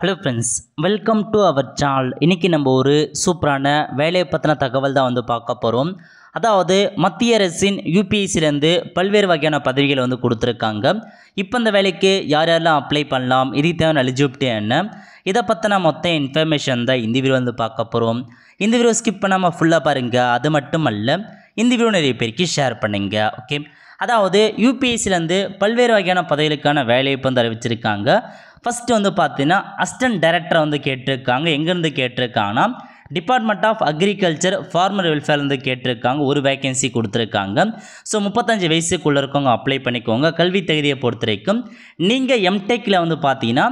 Hello friends, welcome to our channel. இன்றைக்கி நம்ம ஒரு சூப்பரான வேலையை பற்றின தகவல் தான் பார்க்க போகிறோம். அதாவது மத்திய அரசின் யூபிஎஸ்சிலேருந்து பல்வேறு வகையான பதவிகளை கொடுத்துருக்காங்க. இப்போ இந்த வேலைக்கு யார் யாரெல்லாம் அப்ளை பண்ணலாம், இதுக்கு தேவையான எலிஜிபிலிட்டி என்ன, இதை பற்றின மொத்த இன்ஃபர்மேஷன் தான் இந்த வீடியோ பார்க்க போகிறோம். இந்த வீடியோ ஸ்கிப் பண்ணாமல் ஃபுல்லாக பாருங்கள். அது மட்டும் அல்ல, இந்த வீடியோ நிறைய பேருக்கு ஷேர் பண்ணுங்க. ஓகே, அதாவது யூபிஎஸ்சிலேருந்து பல்வேறு வகையான பதவிகளுக்கான வேலையை அறிவிச்சிருக்காங்க. ஃபஸ்ட்டு பார்த்தீங்கன்னா அசிஸ்டன்ட் டைரக்டரை கேட்டிருக்காங்க. எங்கேருந்து கேட்டிருக்காங்கன்னா டிபார்ட்மெண்ட் ஆஃப் அக்ரிகல்ச்சர் ஃபார்மர் வெல்ஃபேர்லேருந்து கேட்டிருக்காங்க. ஒரு வேகன்சி கொடுத்துருக்காங்க. ஸோ 35 வயசுக்குள்ளே இருக்கவங்க அப்ளை பண்ணிக்கோங்க. கல்வி தகுதியை பொறுத்த வரைக்கும் நீங்கள் எம்டெக்கில் பார்த்தீங்கன்னா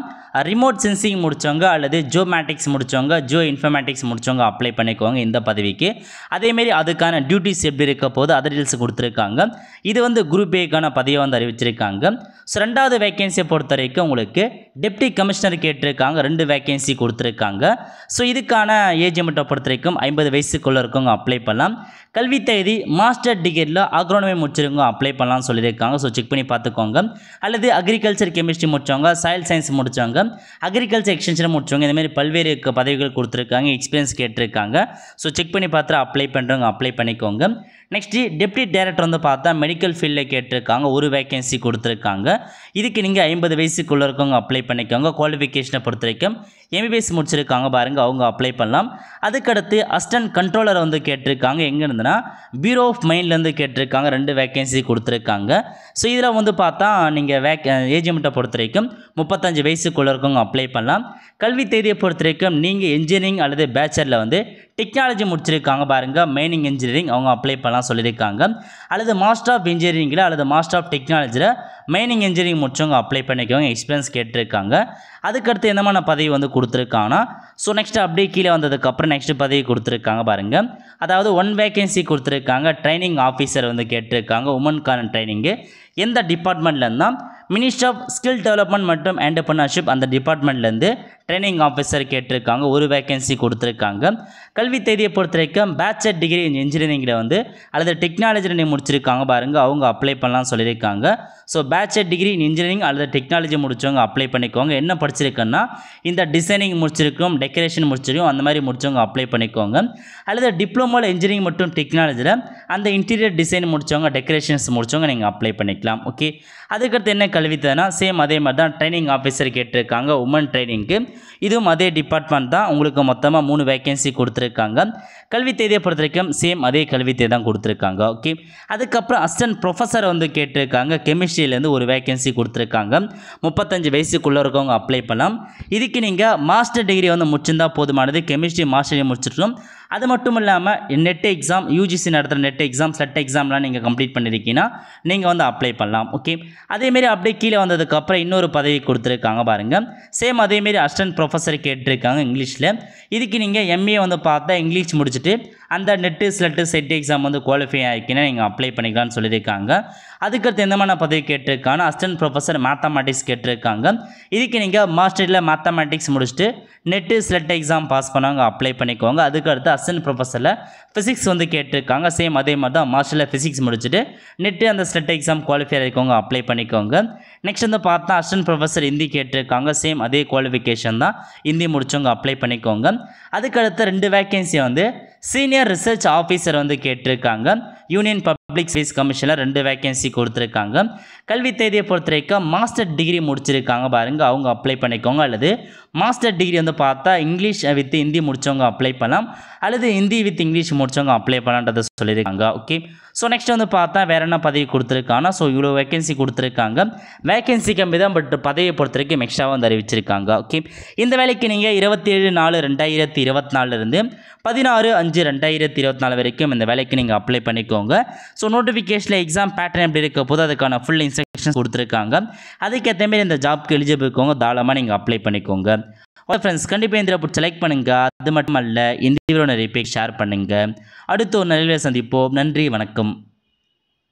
ரிமோட் சென்சிங் முடித்தவங்க அல்லது ஜியோமேட்டிக்ஸ் முடித்தவங்க, ஜியோ இன்ஃபர்மேட்டிக்ஸ் முடித்தவங்க அப்ளை பண்ணிக்கோங்க இந்த பதவிக்கு. அதேமாரி அதுக்கான டியூட்டிஸ் எப்படி இருக்க போது அதர் டீல்ஸ் கொடுத்துருக்காங்க. இது குரூப் ஏக்கான பதவியை அறிவிச்சிருக்காங்க. ஸோ 2வது வேகன்சியை பொறுத்த வரைக்கும் உங்களுக்கு டெப்டி கமிஷனர் கேட்டிருக்காங்க. 2 வேகன்சி கொடுத்துருக்காங்க. ஸோ இதுக்கான ஏஜ் லிமிட்டை பொறுத்த வரைக்கும் 50 வயசுக்குள்ளே இருக்கவங்க அப்ளை பண்ணலாம். கல்வி தகுதி மாஸ்டர் டிகிரியில் அக்ரோனமி முடிச்சிருக்கவங்க அப்ளை பண்ணலாம்னு சொல்லியிருக்காங்க. ஸோ செக் பண்ணி பார்த்துக்கோங்க. அல்லது அக்ரிகல்ச்சர் கெமிஸ்ட்ரி முடித்தவங்க, சாயில் சயின்ஸ் முடித்தவங்க, அக்ரிகல்ச்சர் எக்ஸ்டென்ஷன் முடிச்சவங்க, இந்த மாதிரி பல்வேறு பதவிகள் கொடுத்துருக்காங்க. எக்ஸ்பீரியன்ஸ் கேட்டிருக்காங்க. ஸோ செக் பண்ணி பார்த்து அப்ளை பண்ணுறவங்க அப்ளை பண்ணிக்கோங்க. நெக்ஸ்ட்டு டெப்டி டைரக்டர் பார்த்தா மெடிக்கல் ஃபீல்டில் கேட்டிருக்காங்க. ஒரு வேகன்சி கொடுத்துருக்காங்க. இதுக்கு நீங்கள் 50 வயசுக்குள்ளே இருக்கவங்க அப்ளை பண்ணிக்கோங்க. குவாலிஃபிகேஷனை பொறுத்த வரைக்கும் எம்பிபிஎஸ் முடிச்சிருக்காங்க பாருங்கள், அவங்க அப்ளை பண்ணலாம். அதுக்கடுத்து அசிஸ்டன்ட் கண்ட்ரோலரை கேட்டிருக்காங்க. எங்கே இருந்துன்னா பியூரோ ஆஃப் மைண்ட்லேருந்து கேட்டிருக்காங்க. 2 வேகன்சி கொடுத்துருக்காங்க. ஸோ இதில் பார்த்தா நீங்கள் ஏஜ் லிமிட்டை பொறுத்த வரைக்கும் 35 வயசுக்குள்ளே இருக்கவங்க அப்ளை பண்ணலாம். கல்வி தேதியை பொறுத்த வரைக்கும் நீங்கள் இன்ஜினியரிங் அல்லது பேச்சரில் டெக்னாலஜி முடிச்சிருக்காங்க பாருங்கள், மைனிங் இன்ஜினியரிங், அவங்க அப்ளை பண்ணலாம் சொல்லியிருக்காங்க. அல்லது மாஸ்டர் ஆஃப் இன்ஜினியரிங்கில் அல்லது மாஸ்டர் ஆஃப் டெக்னாலஜியில் மைனிங் இன்ஜினியரிங் முடிச்சவங்க அப்ளை பண்ணிக்கோங்க. எக்ஸ்பீரியன்ஸ் கேட்டிருக்காங்க. அதுக்கடுத்து என்னமான பதவி கொடுத்துருக்காங்கன்னா, ஸோ நெக்ஸ்ட் அப்படியே கீழே வந்ததுக்கப்புறம் நெக்ஸ்ட் பதவி கொடுத்துருக்காங்க பாருங்கள். அதாவது 1 வேகன்சி கொடுத்துருக்காங்க. ட்ரைனிங் ஆஃபீஸர் கேட்டிருக்காங்க. உமனுக்கான ட்ரைனிங்கு எந்த டிபார்ட்மெண்ட்லேருந்தா மினிஸ்ட்ரி ஆஃப் ஸ்கில் டெவலப்மெண்ட் மற்றும் என்டர்பிரினர்ஷிப் அந்த டிபார்ட்மெண்ட்லேருந்து ட்ரைனிங் ஆஃபீஸர் கேட்டிருக்காங்க. ஒரு வேகன்சி கொடுத்துருக்காங்க. கல்வி தேதியை பொறுத்த வரைக்கும் பேச்சுலர் டிகிரி இன்ஜினியரிங்கில் அல்லது டெக்னாலஜியில் நீங்கள் முடிச்சிருக்காங்க பாருங்கள், அவங்க அப்ளை பண்ணலாம் சொல்லியிருக்காங்க. ஸோ பேச்சுலர் டிகிரி இன்ஜினியரிங் அல்லது டெக்னாலஜி முடித்தவங்க அப்ளை பண்ணிக்கோங்க. என்ன படிச்சிருக்கேன்னா இந்த டிசைனிங் முடிச்சிருக்கோம், டெக்கரேஷன் முடிச்சிருக்கோம், அந்த மாதிரி முடித்தவங்க அப்ளை பண்ணிக்கோங்க. அல்லது டிப்ளமோவில் இன்ஜினியரிங் மற்றும் டெக்னாலஜியில் அந்த இன்டீரியர் டிசைன் முடித்தவங்க, டெக்கரேஷன்ஸ் முடித்தவங்க நீங்கள் அப்ளை பண்ணிக்கலாம். ஓகே, அதுக்கடுத்து என்ன கல்வி தேவைன்னா சேம் அதே மாதிரி தான் ட்ரைனிங் ஆஃபீஸர் கேட்டிருக்காங்க. உமன் ட்ரைனிங்க்கு இதுவும் அதே டிபார்ட்மெண்ட் தான். உங்களுக்கு மொத்தமாக 3 வேகன்சி கொடுத்துருக்காங்க. கல்வி தேதியை பொறுத்த வரைக்கும் சேம் அதே கல்வி தேதி தான் கொடுத்துருக்காங்க. ஓகே, அதுக்கப்புறம் அசிஸ்டன்ட் ப்ரொஃபஸர் கேட்டிருக்காங்க. கெமிஸ்ட்ரியிலேருந்து ஒரு வேகன்சி கொடுத்துருக்காங்க. 35 வயசுக்குள்ளே இருக்கவங்க அப்ளை பண்ணலாம். இதுக்கு நீங்கள் மாஸ்டர் டிகிரி முடிச்சிருந்தா போதுமானது. கெமிஸ்ட்ரி மாஸ்டர் டிகிரி முடிச்சிருக்கணும். அது மட்டும் இல்லாமல் நெட் எக்ஸாம், யூஜிசி நடத்துகிற நெட் எக்ஸாம், செட் எக்ஸாம்லாம் நீங்கள் கம்ப்ளீட் பண்ணியிருக்கீங்கன்னா நீங்கள் அப்ளை பண்ணலாம். ஓகே, அதேமாரி அப்படியே கீழே வந்ததுக்கப்புறம் இன்னொரு பதவி கொடுத்துருக்காங்க பாருங்கள். சேம் அதேமாரி அசிஸ்டன்ட் ப்ரொஃபஸர் கேட்டிருக்காங்க இங்கிலீஷில். இதுக்கு நீங்கள் எம்ஏ பார்த்தா இங்கிலீஷ் முடிச்சுட்டு அந்த NET SLET SET exam qualify ஆகிக்கினா நீங்கள் அப்ளை பண்ணிக்கலாம்னு சொல்லியிருக்காங்க. அதுக்கடுத்து எந்தமான பதவி கேட்டிருக்காங்கன்னா அசிஸ்டன்ட் ப்ரொஃபஸர் மேத்தமேட்டிக்ஸ் கேட்டிருக்காங்க. இதுக்கு நீங்கள் மாஸ்டரில் மேத்தமேட்டிக்ஸ் முடிச்சுட்டு நெட்டு ஸ்லெட் எக்ஸாம் பாஸ் பண்ணவங்க அப்ளை பண்ணிக்கோங்க. அதுக்கடுத்து அசிஸ்டன்ட் ப்ரொஃபஸரில் ஃபிசிக்ஸ் கேட்டிருக்காங்க. சேம் அதே மாதிரி தான் மாஸ்டரில் ஃபிசிக்ஸ் முடிச்சுட்டு நெட்டு அந்த ஸ்லெட் எக்ஸாம் குவாலிஃபை ஆகிக்கவங்க அப்ளை பண்ணிக்கோங்க. நெக்ஸ்ட் பார்த்தா அசிஸ்டன்ட் ப்ரொஃபஸர் ஹிந்தி கேட்டிருக்காங்க. சேம் அதே குவாலிஃபிகேஷன் தான், ஹிந்தி முடிச்சவங்க அப்ளை பண்ணிக்கோங்க. அதுக்கடுத்து 2 வேகன்சி சீனியர் ரிசர்ச் ஆஃபீஸர் கேட்டிருக்காங்க. யூனியன் பப்ளிக் சர்வீஸ் கமிஷனில் 2 வேகன்சி கொடுத்துருக்காங்க. கல்வி தேதியை பொறுத்த வரைக்கும் மாஸ்டர் டிகிரி முடிச்சிருக்காங்க பாருங்கள், அவங்க அப்ளை பண்ணிக்கோங்க. அல்லது மாஸ்டர் டிகிரி பார்த்தா இங்கிலீஷ் வித் ஹிந்தி முடித்தவங்க அப்ளை பண்ணலாம். அல்லது ஹிந்தி வித் இங்கிலீஷ் முடித்தவங்க அப்ளை பண்ணலான்றதை சொல்லியிருக்காங்க. ஓகே, ஸோ நெக்ஸ்ட் பார்த்தா வேறு என்ன பதவி கொடுத்துருக்காங்கன்னா, ஸோ இவ்வளோ வேகன்சி கொடுத்துருக்காங்க. வேகன்சி கம்மி தான், பட் பதவியை பொறுத்த வரைக்கும் எக்ஸ்ட்ராவாக அறிவிச்சிருக்காங்க. ஓகே, இந்த வேலைக்கு நீங்கள் 27/4/2024 இருந்து 16/5/2024 வரைக்கும் இந்த வேலைக்கு நீங்கள் அப்ளை பண்ணிக்கோங்க. ஸோ நோட்டிஃபிகேஷனில் எக்ஸாம் பேட்டர்ன் எப்படி இருக்க போது அதுக்கான ஃபுல் இன்ஸ்ட்ரக்ஷன்ஸ் கொடுத்துருக்காங்க. அதுக்கேற்ற மாதிரி இந்த ஜாப்க்கு எலிஜிபிள் இருக்கவங்க தாராளமாக நீங்கள் அப்ளை பண்ணிக்கோங்க. ஓகே ஃப்ரெண்ட்ஸ், கண்டிப்பாக இந்த வீடியோ பிடிச்சி லைக் பண்ணுங்கள். அது மட்டும் அல்ல, இந்த வீடியோ நிறைய பேர் ஷேர் பண்ணுங்கள். அடுத்து ஒரு நல்ல சந்திப்போம். நன்றி, வணக்கம்.